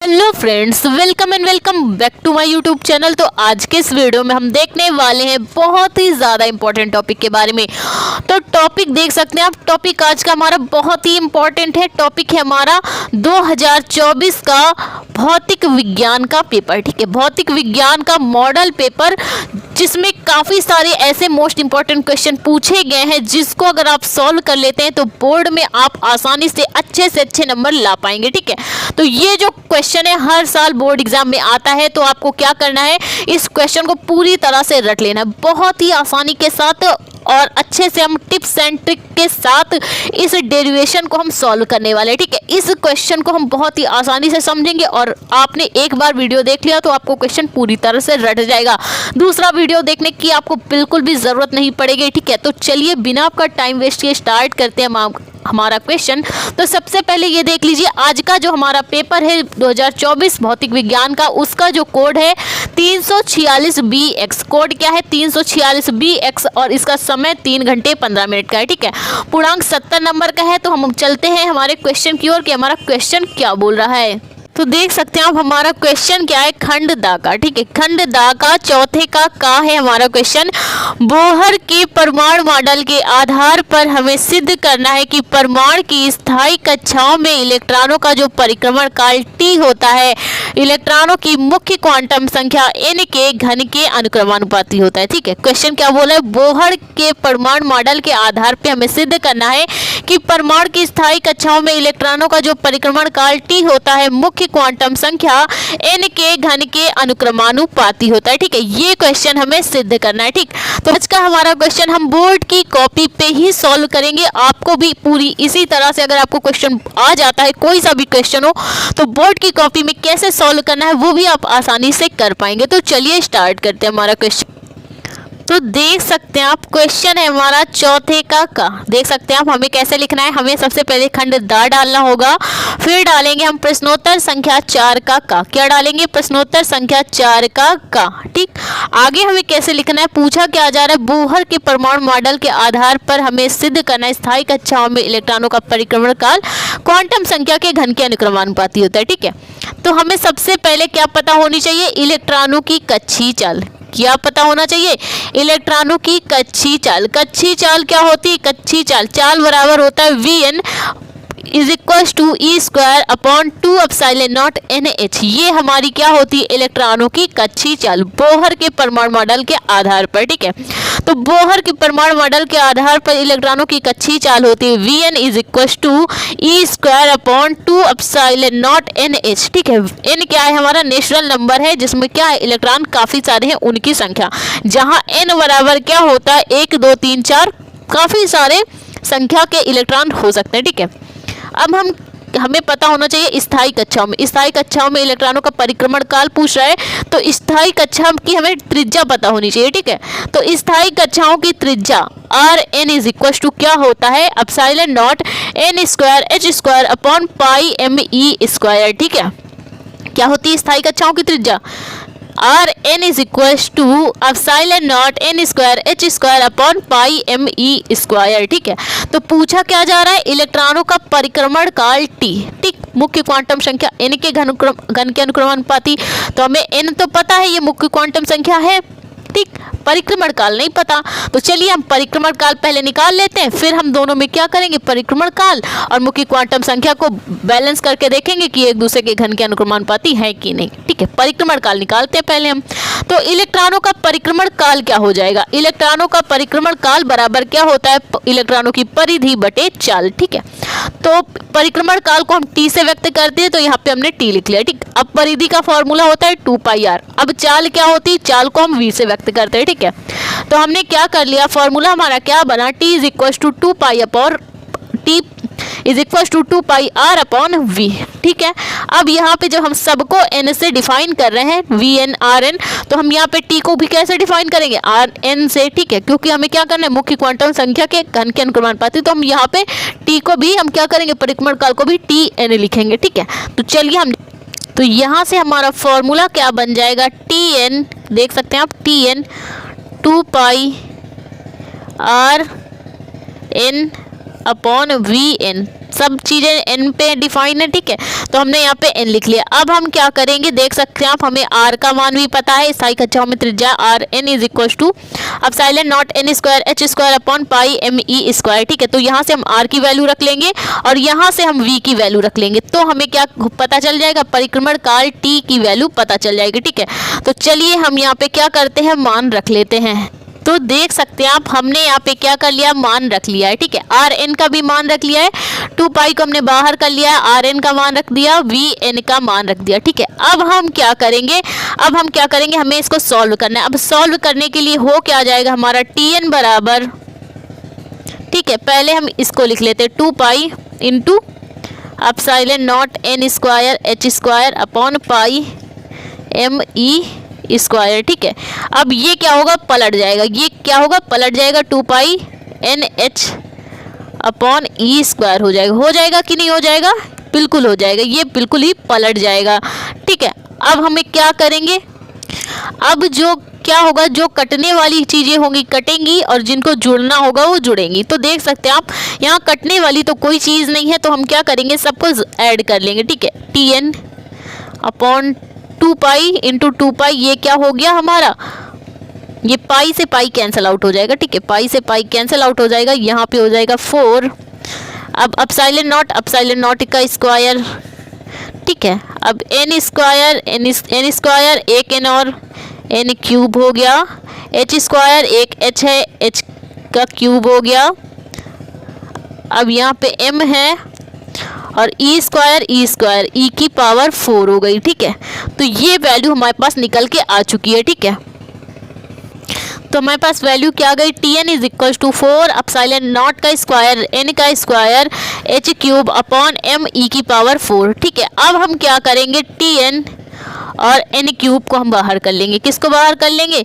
Hello friends, welcome and welcome back to my YouTube channel. तो आज के इस वीडियो में हम देखने वाले हैं बहुत ही ज़्यादा इंपॉर्टेंट टॉपिक के बारे में। तो टॉपिक देख सकते हैं आप, टॉपिक आज का हमारा बहुत ही इंपॉर्टेंट है। टॉपिक है हमारा 2024 का भौतिक विज्ञान का पेपर। ठीक है, भौतिक विज्ञान का मॉडल पेपर, जिसमें काफ़ी सारे ऐसे मोस्ट इंपॉर्टेंट क्वेश्चन पूछे गए हैं जिसको अगर आप सॉल्व कर लेते हैं तो बोर्ड में आप आसानी से अच्छे नंबर ला पाएंगे। ठीक है, तो ये जो क्वेश्चन है हर साल बोर्ड एग्जाम में आता है, तो आपको क्या करना है, इस क्वेश्चन को पूरी तरह से रट लेना है। बहुत ही आसानी के साथ और अच्छे से हम टिप्स एंड ट्रिक के साथ इस डेरिवेशन को हम सॉल्व करने वाले हैं। ठीक है, इस क्वेश्चन को हम बहुत ही आसानी से समझेंगे और आपने एक बार वीडियो देख लिया तो आपको क्वेश्चन पूरी तरह से रट जाएगा। दूसरा वीडियो देखने की आपको बिल्कुल भी ज़रूरत नहीं पड़ेगी। ठीक है, तो चलिए बिना आपका टाइम वेस्ट किए स्टार्ट करते हैं हमारा क्वेश्चन। तो सबसे पहले ये देख लीजिए, आज का जो हमारा पेपर है 2024 भौतिक विज्ञान का, उसका जो कोड है 346BX। कोड क्या है? 346BX और इसका समय 3 घंटे 15 मिनट का है। ठीक है, पूर्णांक 70 नंबर का है। तो हम चलते हैं हमारे क्वेश्चन की ओर कि हमारा क्वेश्चन क्या बोल रहा है। तो देख सकते हैं आप, हमारा क्वेश्चन क्या है, खंड दा का। ठीक है, खंड दा का चौथे का है हमारा क्वेश्चन। बोहर के परमाणु मॉडल के आधार पर हमें सिद्ध करना है कि परमाणु की स्थायी कक्षाओं में इलेक्ट्रॉनों का जो परिक्रमण काल T होता है, इलेक्ट्रॉनों की मुख्य क्वांटम संख्या n के घन के अनुक्रमानुपाती होता है। ठीक है, क्वेश्चन क्या बोला है, बोहर के परमाणु मॉडल के आधार पर हमें सिद्ध करना है कि परमाणु की स्थायी कक्षाओं में इलेक्ट्रॉनों का जो परिक्रमण काल T होता है, मुख्य क्वांटम संख्या n के घन के अनुक्रमानुपाती होता है। ठीक है, ये क्वेश्चन हमें सिद्ध करना है। ठीक, तो आज का हमारा क्वेश्चन हम बोर्ड की कॉपी पे ही सॉल्व करेंगे। आपको भी पूरी इसी तरह से अगर आपको क्वेश्चन आ जाता है, कोई सा भी क्वेश्चन हो, तो बोर्ड की कॉपी में कैसे सॉल्व करना है वो भी आप आसानी से कर पाएंगे। तो चलिए स्टार्ट करते हैं हमारा क्वेश्चन। तो देख सकते हैं आप, क्वेश्चन है हमारा चौथे का। देख सकते हैं आप, हमें कैसे लिखना है, हमें सबसे पहले खंड दा डालना होगा, फिर डालेंगे हम प्रश्नोत्तर संख्या 4 का। क्या डालेंगे? प्रश्नोत्तर संख्या 4 का। ठीक, आगे हमें कैसे लिखना है, पूछा क्या जा रहा है, बोहर के परमाणु मॉडल के आधार पर हमें सिद्ध करना है स्थायी कक्षाओं में इलेक्ट्रॉनों का परिक्रमण काल क्वांटम संख्या के घन के अनुक्रमानुपाती होता है। ठीक है, तो हमें सबसे पहले क्या पता होनी चाहिए, इलेक्ट्रॉनों की कक्षीय चाल। क्या पता होना चाहिए? इलेक्ट्रॉनों की कक्षीय चाल। कक्षीय चाल क्या होती है? कक्षीय चाल बराबर होता है Vn is equal to E²/2ε0 NH। ये हमारी क्या होती है? इलेक्ट्रॉनों की कक्षीय चाल बोहर के परमाणु मॉडल के आधार पर। ठीक है, तो बोहर के परमाणु मॉडल के आधार पर इलेक्ट्रॉनों की कक्षीय चाल होती है Vn is equal to E²/2ε0 NH। ठीक है, n क्या है? हमारा नेचुरल नंबर है, जिसमें क्या है, इलेक्ट्रॉन काफी सारे हैं, उनकी संख्या। जहां n बराबर क्या होता है, 1 2 3 4, काफी सारे संख्या के इलेक्ट्रॉन हो सकते हैं। ठीक है, अब हमें पता होना चाहिए स्थायी कक्षाओं में इलेक्ट्रॉनों का परिक्रमण काल पूछ रहा है, तो स्थायी कक्षा की हमें त्रिज्या पता होनी चाहिए। ठीक है, तो स्थायी कक्षाओं की त्रिज्या Rn इज इक्वल टू क्या होता है, ε0 n²h²/πme²। ठीक है, क्या होती है स्थायी कक्षाओं की त्रिज्या? Rn is equal to ε0 n²h²/πme²। ठीक है, तो पूछा क्या जा रहा है, इलेक्ट्रॉनों का परिक्रमण काल T। ठीक, मुख्य क्वांटम संख्या n के घन के अनुक्रमानुपाती। तो हमें n तो पता है, ये मुख्य क्वांटम संख्या है। ठीक, परिक्रमण काल नहीं पता, तो चलिए हम परिक्रमण काल पहले निकाल लेते हैं, फिर हम दोनों में क्या करेंगे, परिक्रमण काल और मुख्य क्वांटम संख्या को बैलेंस करके देखेंगे कि एक दूसरे के घन के अनुक्रमानुपाती है कि नहीं। ठीक है, परिक्रमण काल निकालते हैं पहले हम। तो इलेक्ट्रॉनों का परिक्रमण काल क्या हो जाएगा, इलेक्ट्रॉनों का परिक्रमण काल बराबर क्या होता है, इलेक्ट्रॉनों की परिधि बटे चाल। ठीक है, तो परिक्रमण काल को हम T से व्यक्त करते हैं, तो यहाँ पे हमने T लिख लिया। ठीक, अब परिधि का फॉर्मूला होता है 2πr। अब चाल क्या होती है, चाल को हम V से व्यक्त करते हैं। ठीक है, तो हमने क्या कर लिया, फॉर्मूला हमारा क्या बना, T is equal to 2πr/V। ठीक है, अब यहाँ पे जब हम सबको n से डिफाइन कर रहे हैं, Vn Rn, तो हम यहाँ पे T को भी कैसे डिफाइन करेंगे, Rn से। ठीक है, क्योंकि हमें क्या करना है, मुख्य क्वांटम संख्या के घन के अनुक्रमानुपाती, तो हम यहाँ पे T को भी हम क्या करेंगे, परिक्रमण काल को भी Tn लिखेंगे। ठीक है, तो चलिए हम, तो यहाँ से हमारा फॉर्मूला क्या बन जाएगा, Tn, देख सकते हैं आप, Tn 2πRn/Vn। सब चीज़ें n पे डिफाइन है, ठीक है। तो हमने यहाँ पे n लिख लिया। अब हम क्या करेंगे, देख सकते हैं आप, हमें r का मान भी पता है, स्थायी कक्षाओं में त्रिज्या R n is equal to epsilon naught n square h square upon pi m e square, ठीक है। तो यहाँ से हम r की वैल्यू रख लेंगे और यहाँ से हम v की वैल्यू रख लेंगे, तो हमें क्या पता चल जाएगा, परिक्रमण काल t की वैल्यू पता चल जाएगी, ठीक है। तो चलिए हम यहाँ पे क्या करते हैं, मान रख लेते हैं। तो देख सकते हैं आप, हमने यहाँ पे क्या कर लिया, मान रख लिया है, ठीक है। आर एन का भी मान रख लिया है, 2 पाई को हमने बाहर कर लिया है, आर एन का मान रख दिया, वी एन का मान रख दिया, ठीक है। अब हम क्या करेंगे, हमें इसको सॉल्व करना है। अब सॉल्व करने के लिए हो क्या जाएगा हमारा, टी एन बराबर, ठीक है, पहले हम इसको लिख लेते हैं 2 pi into epsilon naught n square h square upon pi m e square, ठीक है। अब ये क्या होगा, पलट जाएगा, ये क्या होगा, पलट जाएगा, 2 पाई n h upon e square हो जाएगा कि नहीं हो जाएगा, बिल्कुल हो जाएगा, ये बिल्कुल ही पलट जाएगा, ठीक है। अब हमें क्या करेंगे, अब जो क्या होगा, जो कटने वाली चीज़ें होंगी कटेंगी और जिनको जुड़ना होगा वो जुड़ेंगी। तो देख सकते हैं आप, यहाँ कटने वाली तो कोई चीज़ नहीं है, तो हम क्या करेंगे, सबको ऐड कर लेंगे, ठीक है। T n upon 2 pi into 2 pi, ये क्या हो गया हमारा, ये पाई से पाई कैंसिल आउट हो जाएगा, ठीक है, पाई से पाई कैंसिल आउट हो जाएगा, यहाँ पे हो जाएगा 4। अब एप्सिलॉन नॉट का स्क्वायर, ठीक है। अब n स्क्वायर एक n और n क्यूब हो गया, h स्क्वायर एक h है, h का क्यूब हो गया। अब यहाँ पे m है और e स्क्वायर e की पावर 4 हो गई, ठीक है। तो ये वैल्यू हमारे पास निकल के आ चुकी है, ठीक है। तो हमारे पास वैल्यू क्या आ गई, T n is equal to 4 epsilon naught का स्क्वायर n का square h cube upon m e की पावर 4, ठीक है। अब हम क्या करेंगे, टी एन और n क्यूब को हम बाहर कर लेंगे, किसको बाहर कर लेंगे,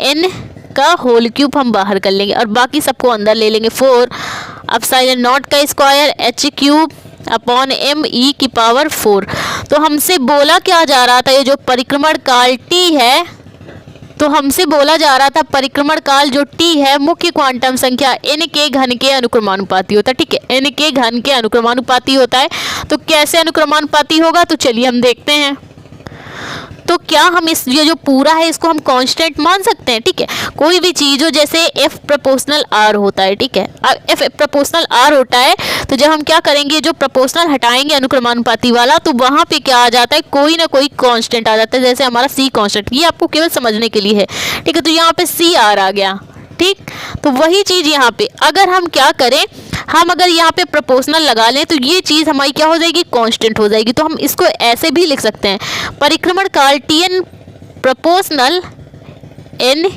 n का होल क्यूब हम बाहर कर लेंगे और बाकी सबको अंदर ले लेंगे। 4 एप्सिलॉन नॉट का square h cube upon m e की पावर 4। तो हमसे बोला क्या जा रहा था, ये जो परिक्रमण काल t है, तो हमसे बोला जा रहा था परिक्रमण काल जो t है मुख्य क्वांटम संख्या n के घन के अनुक्रमानुपाती होता है, ठीक है। n के घन के अनुक्रमानुपाती होता है, तो कैसे अनुक्रमानुपाती होगा, तो चलिए हम देखते हैं। तो क्या हम ये जो पूरा है इसको हम कांस्टेंट मान सकते हैं, ठीक है। कोई भी चीज़ हो, जैसे f प्रोपोर्शनल r होता है, ठीक है। अब f प्रोपोर्शनल r होता है, तो जब हम क्या करेंगे, जो प्रोपोर्शनल हटाएंगे अनुक्रमानुपाती वाला, तो वहाँ पे क्या आ जाता है, कोई ना कोई कांस्टेंट आ जाता है, जैसे हमारा c कांस्टेंट, ये आपको केवल समझने के लिए है, ठीक है। तो यहाँ पे c r आ गया, ठीक। तो वही चीज़ यहाँ पे अगर हम क्या करें, हम अगर यहाँ पे प्रोपोर्शनल लगा लें तो ये चीज़ हमारी क्या हो जाएगी, कांस्टेंट हो जाएगी। तो हम इसको ऐसे भी लिख सकते हैं, परिक्रमण काल टी एन प्रोपोर्शनल n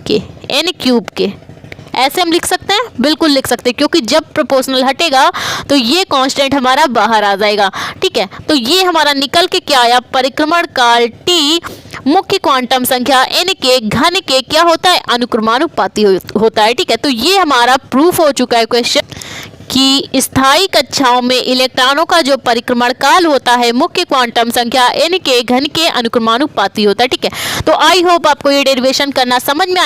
के n क्यूब के, ऐसे हम लिख सकते हैं, बिल्कुल लिख सकते हैं, क्योंकि जब प्रोपोर्शनल हटेगा तो ये कांस्टेंट हमारा बाहर आ जाएगा, ठीक है। तो ये हमारा निकल के क्या आया, परिक्रमण काल t मुख्य क्वांटम संख्या n के घन के क्या होता है, अनुक्रमानुपाती होता है, ठीक है। तो ये हमारा प्रूफ हो चुका है क्वेश्चन कि स्थायी कक्षाओं में इलेक्ट्रॉनों का जो परिक्रमण काल होता है मुख्य क्वांटम संख्या n के घन के अनुक्रमानुपाती होता है, ठीक है। तो आई होप आपको ये डेरिवेशन करना समझ में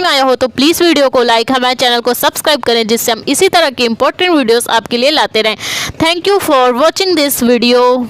आया हो तो प्लीज़ वीडियो को लाइक, हमारे चैनल को सब्सक्राइब करें, जिससे हम इसी तरह के इंपॉर्टेंट वीडियोस आपके लिए लाते रहें। Thank you for watching this video.